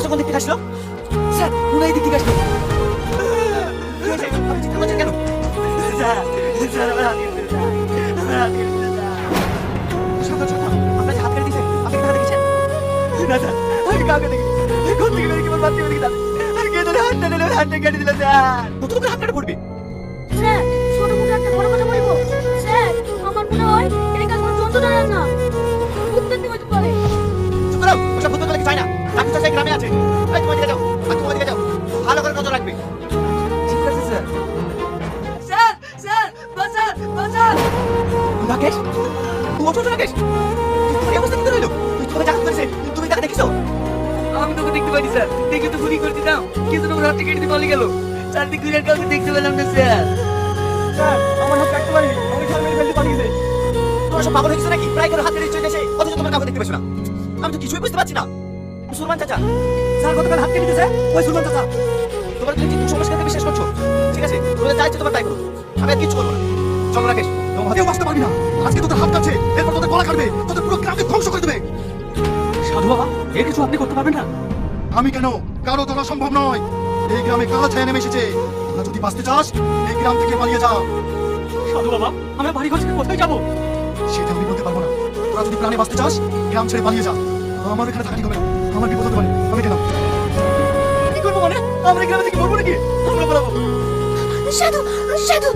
আওয়াজটা কোন দিক থেকে আসলো? স্যার উনি এই দিক থেকে আসলো। কি হয়েছে? আপনি চিন্তা করছেন কেন? স্যার স্যার আমার হাত কেটে দিয়েছে, আমার হাত কেটে দিয়েছে স্যার। সাবধান সাবধান, আপনার যে হাত কেটে দিয়েছে আপনি কোথায় দেখেছেন? না স্যার আমি কাউকে দেখিনি। কোন থেকে বেরিয়ে কেবল বাচ্চা বেরিয়ে গেলাম। আর কে ধরে হাতটা নিলে হাতটা কেটে দিল স্যার। কত করে হাত কেটে পড়বে? স্যার ছোট মুখে একটা বড় কথা বলবো। স্যার আমার মনে হয় এই কাজ কোনো যন্ত্রণার না, উত্তেজনা হতে পারে। চুপ করো, ওসব ভূত বলে কিছু হয় না। ডাক্তার সাহেব গ্রামে আছে। এই তোমার দিকে যাও, আর তোমার দিকে যাও, ভালো করে নজর রাখবে। ঠিক আছে স্যার। স্যার স্যার বাঁচান বাঁচান। রাকেশ ওঠো রাকেশ, তোর এই অবস্থা কি করে হলো? তুই তোকে ডাক্তার করেছে, তুমি তাকে দেখিছো? আমি তোকে দেখতে পাইনি স্যার, দেখে তো গুলি করে দিতাম, কিন্তু তোমার হাতটা কেটে দিয়ে পালিয়ে গেল। চারদিক ঘুরে আর কাউকে দেখতে পেলাম না স্যার। স্যার আমার হাত কাটতে পারিনি, আমি ঝাল মেরে ফেলতে পালিয়ে গেছে। তোমরা সব পাগল হয়ে গেছো নাকি? প্রায় করে হাত কেটে চলে এসে অথচ তোমার কাউকে দেখতে পেছো না। আমি তো কিছুই বুঝতে পারছি না। সুলমান চাচা স্যার গতকাল হাত কেটে দিয়েছে, ওই সুলমান চাচা। তোমরা কি ঠিক সমস্যাকে বিশ্বাস করছো? ঠিক আছে তোমরা যা ইচ্ছে তোমার তাই করো, আমি আর কিছু করবো না। চল রাকেশ, তোমার হাতেও বাঁচতে পারবি না। আজকে তোদের হাত কাটছে, এরপর তোদের গলা কাটবে, তোদের পুরো গ্রামকে ধ্বংস করে দেবে। সাধু বাবা, এর কিছু আপনি করতে পারবেন না? আমি কেন, কারো তোলা সম্ভব নয়। এই গ্রামে কাল ছায়া নেমে এসেছে। তোরা যদি বাঁচতে চাস এই গ্রাম থেকে পালিয়ে যা। সাধু বাবা, আমরা বাড়ি ঘর ছেড়ে কোথায় যাবো? সেটা আমি বলতে পারবো না। তোরা যদি প্রাণে বাঁচতে চাস গ্রাম ছেড়ে পালিয়ে যা। আমার এখানে থাকা ঠিক হবে না, আমার বিপদ হতে পারে। আমি গেলাম। কি করবো মানে? আমরা গ্রামে থেকে মরবো নাকি? আমরা পালাবো। সাধু সাধু